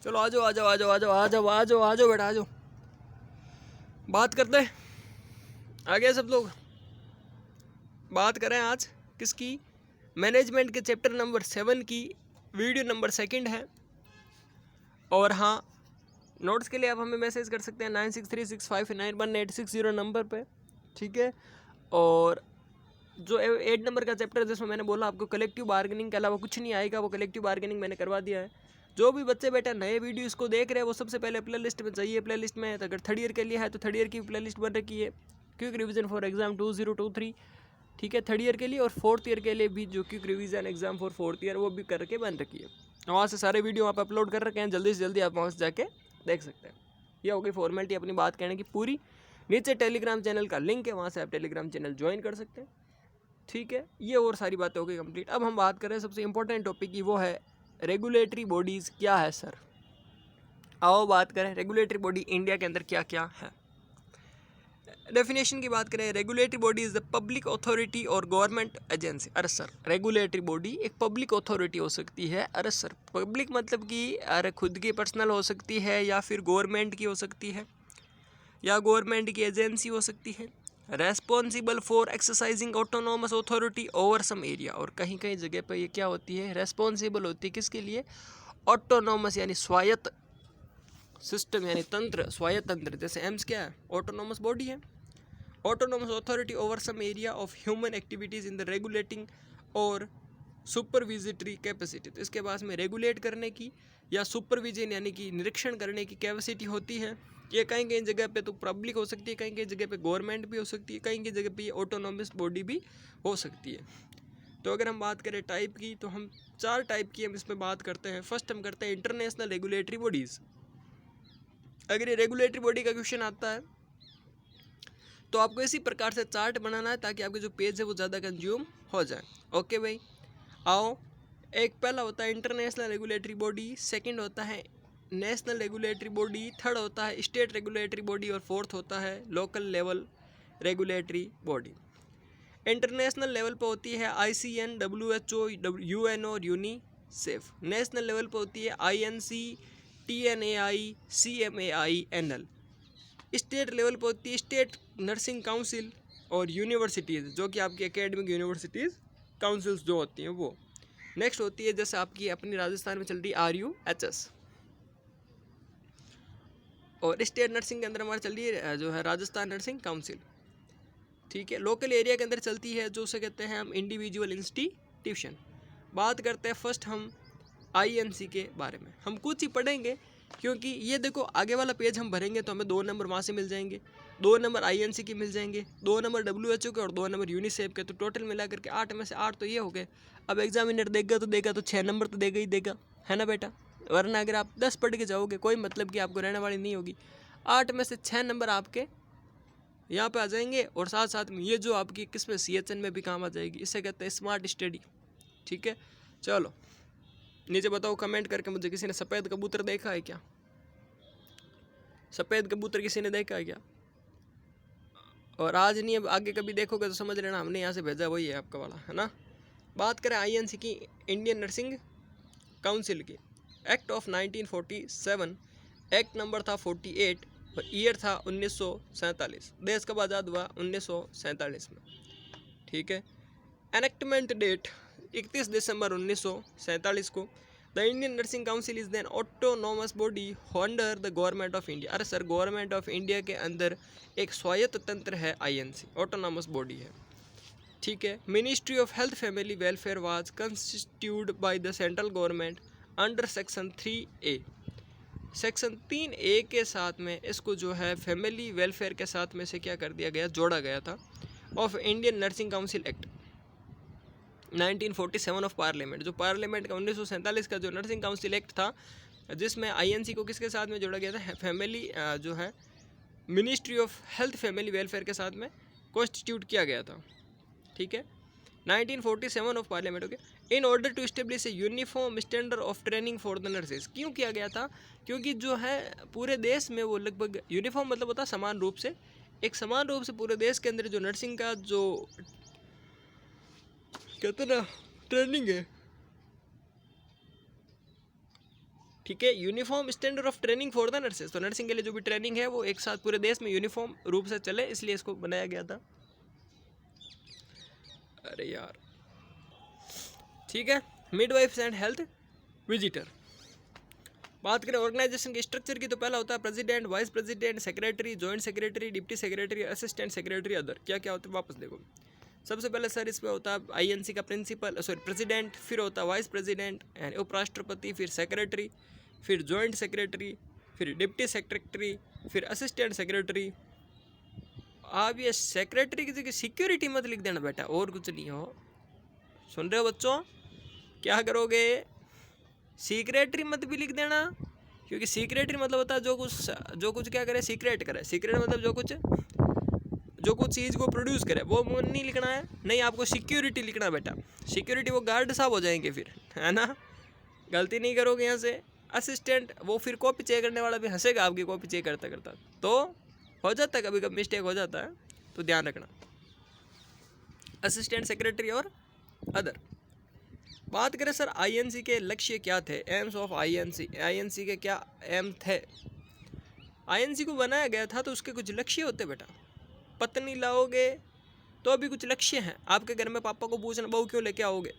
चलो आ जाओ आ जाओ आ जाओ आ जाओ आ जाओ आ जाओ आ जाओ बेटा आ जाओ, बात करते हैं। आ गए सब लोग? बात करें आज किसकी? मैनेजमेंट के चैप्टर नंबर 7 की वीडियो नंबर 2 है। और हाँ, नोट्स के लिए आप हमें मैसेज कर सकते हैं 9636591860 नंबर पे, ठीक है। और जो 8 नंबर का चैप्टर है जिसमें मैंने बोला आपको कलेक्टिव बार्गेनिंग के अलावा कुछ नहीं आएगा, वो कलेक्टिव बार्गेनिंग मैंने करवा दिया है। जो भी बच्चे बेटा नए वीडियो इसको देख रहे हैं वो सबसे पहले प्ले लिस्ट में चाहिए। प्ले लिस्ट में अगर थर्ड ईयर के लिए है तो थर्ड ईयर की प्ले लिस्ट बन रखी है, क्विक रिवीजन फॉर एग्जाम 2023, ठीक है, थर्ड ईयर के लिए। और फोर्थ ईयर के लिए भी जो quick revision exam for fourth year वो भी करके बन रखी है। वहाँ से सारे वीडियो आप अपलोड कर रखे हैं, जल्दी से जल्दी आप वहाँ से जाके देख सकते हैं। ये हो गई फॉर्मेलिटी अपनी बात कहने की पूरी। नीचे टेलीग्राम चैनल का लिंक है, वहाँ से आप टेलीग्राम चैनल ज्वाइन कर सकते हैं, ठीक है। ये और सारी बातें हो गई कंप्लीट। अब हम बात करें सबसे इंपॉर्टेंट टॉपिक की, वो है रेगुलेटरी बॉडीज़ क्या है सर। आओ बात करें रेगुलेटरी बॉडी इंडिया के अंदर क्या क्या है। डेफिनेशन की बात करें, regulatory body is the public authority और गवर्नमेंट एजेंसी। अरे सर, रेगुलेटरी बॉडी एक पब्लिक अथॉरिटी हो सकती है। अरे सर, पब्लिक मतलब कि अरे खुद की पर्सनल हो सकती है, या फिर गवर्नमेंट की हो सकती है, या गवर्नमेंट की एजेंसी हो सकती है। Responsible for exercising autonomous authority over some area. और कहीं कहीं जगह पर ये क्या होती है, रेस्पॉन्सिबल होती है किसके लिए? ऑटोनोमस यानी स्वायत्त सिस्टम यानी तंत्र, स्वायत्त तंत्र। जैसे एम्स क्या है? ऑटोनोमस बॉडी है। Autonomous authority over some area of human activities in the regulating और सुपरविजिटरी कैपेसिटी। तो इसके पास में रेगुलेट करने की या सुपरविजन यानी कि निरीक्षण करने की कैपेसिटी होती है। ये कहीं कहीं जगह पे तो पब्लिक हो सकती है, कहीं कहीं जगह पे गवर्नमेंट भी हो सकती है, कहीं कहीं जगह पे ये ऑटोनोमस बॉडी भी हो सकती है। तो अगर हम बात करें टाइप की, तो हम 4 टाइप की हम इसमें बात करते हैं। फर्स्ट हम करते हैं इंटरनेशनल रेगुलेटरी बॉडीज़। अगर ये रेगुलेटरी बॉडी का क्वेश्चन आता है तो आपको इसी प्रकार से चार्ट बनाना है ताकि आपके जो पेज है वो ज़्यादा कंज्यूम हो जाए। ओके भाई, आओ। एक पहला होता है इंटरनेशनल रेगुलेटरी बॉडी, सेकंड होता है नेशनल रेगुलेटरी बॉडी, थर्ड होता है स्टेट रेगुलेटरी बॉडी, और फोर्थ होता है local level regulatory body. International level पर होती है ICN, WHO, UN और यूनिसेफ। नेशनल लेवल पर होती है INC, TNAI, CMAI, NL। State level पर होती है स्टेट नर्सिंग काउंसिल और यूनिवर्सिटीज़, जो कि आपकी एकेडमिक यूनिवर्सिटीज़ काउंसिल्स जो होती हैं वो। नेक्स्ट होती है जैसे आपकी अपनी राजस्थान में चल रही RUHS, और स्टेट नर्सिंग के अंदर हमारी चल रही है जो है राजस्थान नर्सिंग काउंसिल, ठीक है। लोकल एरिया के अंदर चलती है जो उसे कहते हैं हम इंडिविजुअल इंस्टीट्यूशन। बात करते हैं फर्स्ट हम INC के बारे में। हम कुछ ही पढ़ेंगे क्योंकि ये देखो आगे वाला पेज हम भरेंगे तो हमें 2 नंबर वहाँ से मिल जाएंगे, 2 नंबर INC के मिल जाएंगे, 2 नंबर WHO के और 2 नंबर यूनिसेफ के। तो टोटल मिला करके 8 में से 8 तो ये हो गए। अब एग्जामिनर देगा तो 6 नंबर तो देगा ही देगा, है ना बेटा। वरना अगर आप 10 पढ़ के जाओगे कोई मतलब कि आपको रहने वाली नहीं होगी। 8 में से 6 नंबर आपके यहाँ पे आ जाएंगे, और साथ साथ में ये जो आपकी किसमें CHN में भी काम आ जाएगी। इसे कहते हैं स्मार्ट स्टडी, ठीक है। चलो नीचे बताओ कमेंट करके मुझे, किसी ने सफ़ेद कबूतर देखा है क्या? सफ़ेद कबूतर किसी ने देखा है क्या? और आज नहीं, अब आगे कभी देखोगे तो समझ लेना हमने यहाँ से भेजा वही है आपका वाला, है ना। बात करें INC की, इंडियन नर्सिंग काउंसिल की। एक्ट ऑफ 1947, एक्ट नंबर था 48 और ईयर था 1947। देश कब आज़ाद हुआ? 1947 में, ठीक है। एनेक्टमेंट डेट 31 दिसंबर 1947 को। The Indian nursing council is then autonomous body under the government of India. अरे सर, गवर्नमेंट ऑफ इंडिया के अंदर एक स्वायत्त तंत्र है INC, ऑटोनोमस बॉडी है, ठीक है। Ministry of health family welfare was constitute by the central government under section 3A। Section 3A के साथ में इसको जो है फैमिली वेलफेयर के साथ में से क्या कर दिया गया, जोड़ा गया था, of Indian nursing council act 1947 of parliament. जो पार्लियामेंट का 1947 का जो नर्सिंग काउंसिल एक्ट था, जिसमें INC को किसके साथ में जोड़ा गया था? फैमिली जो है ministry of health family welfare के साथ में कॉन्स्टिट्यूट किया गया था, ठीक है। 1947 of parliament, okay. In order to establish a uniform standard of training for the nurses. क्यों किया गया था? क्योंकि जो है पूरे देश में वो लगभग यूनिफॉर्म मतलब होता है समान रूप से, एक समान रूप से पूरे देश के अंदर जो नर्सिंग का जो कहते ना ट्रेनिंग है, ठीक है। Uniform standard of training for the nurses, तो नर्सिंग के लिए जो भी ट्रेनिंग है वो एक साथ पूरे देश में यूनिफॉर्म रूप से चले, इसलिए इसको बनाया गया था। अरे यार, ठीक है। मिडवाइफ्स एंड हेल्थ विजिटर, बात करें ऑर्गेनाइजेशन के स्ट्रक्चर की, तो पहला होता है president, vice president, secretary, joint secretary, deputy secretary, assistant secretary, other. क्या क्या होता है वापस देखो। सबसे पहले सर इसमें होता है आईएनसी का प्रिंसिपल, सॉरी प्रेसिडेंट, फिर होता है वाइस प्रेसिडेंट एंड उपराष्ट्रपति, फिर सेक्रेटरी, फिर जॉइंट सेक्रेटरी, फिर डिप्टी सेक्रेटरी, फिर असिस्टेंट सेक्रेटरी। आप ये सेक्रेटरी की जगह सिक्योरिटी मत लिख देना बेटा, और कुछ नहीं हो। सुन रहे हो बच्चों, क्या करोगे, सीक्रेटरी मत भी लिख देना, क्योंकि सीक्रेटरी मतलब होता है जो कुछ क्या करे, सीक्रेट करे। सीक्रेट मतलब जो कुछ चीज़ को प्रोड्यूस करे, वो नहीं लिखना है। नहीं, आपको सिक्योरिटी लिखना बेटा। सिक्योरिटी वो गार्ड साहब हो जाएंगे फिर, है ना, गलती नहीं करोगे यहाँ से। असिस्टेंट, वो फिर कॉपी चेक करने वाला भी हंसेगा आपकी कॉपी चेक करता करता, तो हो जाता है कभी कभी मिस्टेक हो जाता है, तो ध्यान रखना। असिस्टेंट सेक्रेटरी और अदर। बात करें सर आईएनसी के लक्ष्य क्या थे, एम्स ऑफ आईएनसी, आईएनसी के क्या एम थे। आईएनसी को बनाया गया था तो उसके कुछ लक्ष्य होते बेटा। पत्नी लाओगे तो अभी कुछ लक्ष्य हैं। आपके घर में पापा को पूछना, बहू क्यों लेके आओगे,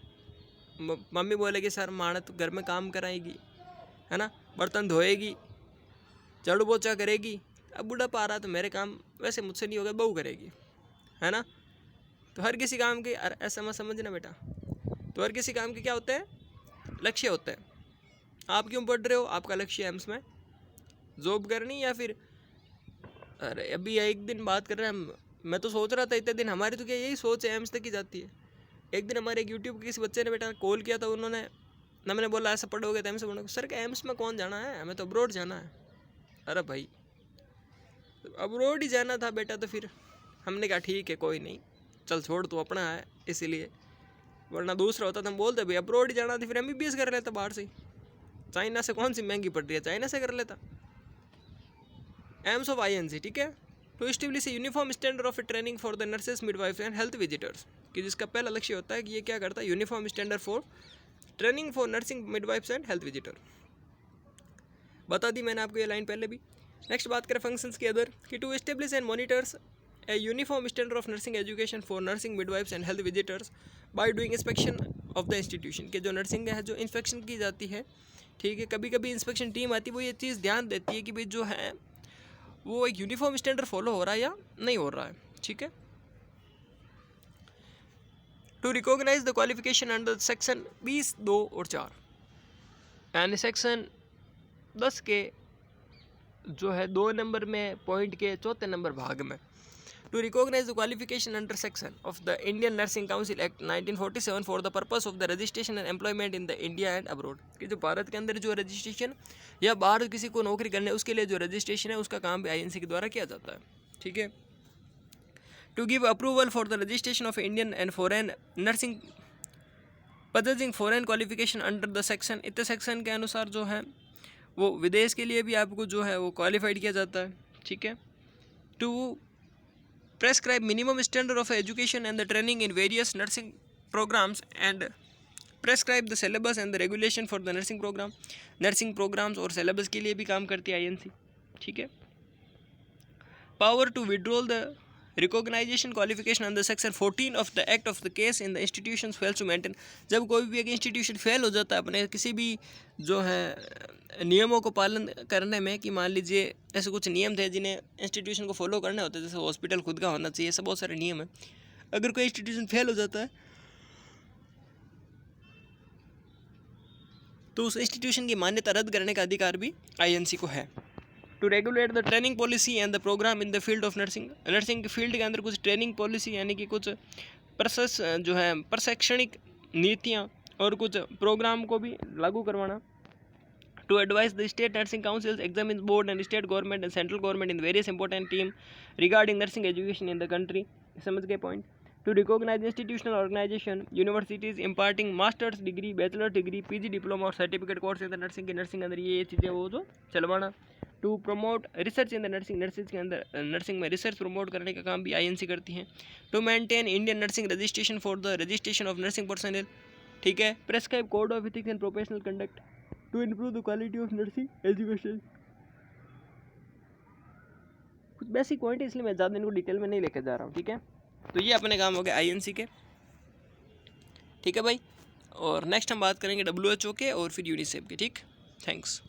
मम्मी बोलेगी सर माना तो घर में काम कराएगी, है ना, बर्तन धोएगी, झाड़ू पोछा करेगी। अब बुढ़ापा आ रहा तो मेरे काम वैसे मुझसे नहीं होगा, बहू करेगी, है ना। तो हर किसी काम के, ऐसा मत समझना बेटा, तो हर किसी काम के क्या होते हैं, लक्ष्य होते हैं। आप क्यों पढ़ रहे हो, आपका लक्ष्य एम्स में जॉब करनी, या फिर अरे अभी एक दिन बात कर रहे हैं, मैं तो सोच रहा था इतने दिन हमारी तो क्या यही सोच है, एम्स तक ही जाती है। एक दिन हमारे एक यूट्यूब के किसी बच्चे ने बेटा कॉल किया था, उन्होंने ना, मैंने बोला ऐसा पढ़ोगे तो एम्स पढ़ोगे, सर क्या एम्स में कौन जाना है, हमें तो अब्रोड जाना है। अरे भाई अब्रोड ही जाना था बेटा, तो फिर हमने कहा ठीक है कोई नहीं, चल छोड़ तू अपना है, इसीलिए, वरना दूसरा होता तो हम बोलते भाई अब्रोड ही जाना था, फिर MBBS कर लेता बाहर से ही। चाइना से कौन सी महंगी पड़ रही है, चाइना से कर लेता। एम्स ऑफ आईएनसी, ठीक है, to establish a uniform standard of training for the nurses, midwife and health visitors, कि जिसका पहला लक्ष्य होता है कि ये क्या करता है, uniform standard for training for nursing, midwifes and health visitor. बता दी मैंने आपको ये लाइन पहले भी। नेक्स्ट बात करें फंक्शंस के अदर, कि to establish and monitors a uniform standard of nursing education for nursing, midwifes and health visitors by doing inspection of the institution, के जो नर्सिंग है जो इंस्पेक्शन की जाती है, ठीक है, कभी कभी इंस्पेक्शन टीम आती है, वो ये चीज़ ध्यान देती है कि भाई जो है वो एक यूनिफॉर्म स्टैंडर्ड फॉलो हो रहा है या नहीं हो रहा है, ठीक है। To recognise the qualification under section 20, 2 और 4 एंड सेक्शन 10 के जो है 2 नंबर में पॉइंट के 4थे नंबर भाग में, to recognise the qualification under section of the Indian nursing council act 1947 for the purpose of the registration and employment in the India and abroad, कि जो भारत के अंदर जो रजिस्ट्रेशन या बाहर किसी को नौकरी करने उसके लिए जो रजिस्ट्रेशन है उसका काम भी आईएनसी के द्वारा किया जाता है, ठीक है। To give approval for the registration of Indian and foreign nursing possessing foreign qualification under the section, इतने सेक्शन के अनुसार जो है वो विदेश के लिए भी आपको जो है वो क्वालिफाइड किया जाता है, ठीक है। To prescribe minimum standard of education and the training in various nursing programs and prescribe the syllabus and the regulation for the nursing program, nursing programs और syllabus के लिए भी काम करती है आईएनसी, ठीक है। Power to withdraw the recognition qualification under section 14 of the act of the case in the institutions fails to maintain, जब कोई भी एक इंस्टीट्यूशन फेल हो जाता है अपने किसी भी जो है नियमों को पालन करने में, कि मान लीजिए ऐसे कुछ नियम थे जिन्हें इंस्टीट्यूशन को फॉलो करने होते हैं, जैसे हॉस्पिटल खुद का होना चाहिए, ऐसे बहुत सारे नियम हैं। अगर कोई इंस्टीट्यूशन फेल हो जाता है तो उस इंस्टीट्यूशन की मान्यता रद्द करने का अधिकार भी आईएनसी को है। To regulate the training policy and the programme in the field of nursing, nursing के फील्ड के अंदर कुछ ट्रेनिंग पॉलिसी यानी कि कुछ प्रोसेस जो है प्रशिक्षणिक नीतियाँ और कुछ प्रोग्राम को भी लागू करवाना। To advise the state nursing councils, examine board and state government and central government in various important team regarding nursing education in the country, समझ गए point. To recognize institutional organization, universities imparting masters degree, bachelor degree, PG diploma और certificate course in the nursing, के nursing अंदर ये चीज़ें वो जो चलवाना। To promote research in the nursing, nursing के अंदर नर्सिंग में रिसर्च प्रमोट करने का काम भी आईएनसी करती हैं। To maintain Indian nursing registration for the registration of nursing personal, ठीक है। Prescribe code of ethics and professional conduct, to improve the quality of nursing education. कुछ बेसिक पॉइंट है इसलिए मैं ज़्यादा इनको डिटेल में नहीं लेकर जा रहा हूँ, ठीक है। तो ये अपने काम हो गए INC के, ठीक है भाई। और नेक्स्ट हम बात करेंगे WHO के और फिर यूनिसेफ के, ठीक। थैंक्स।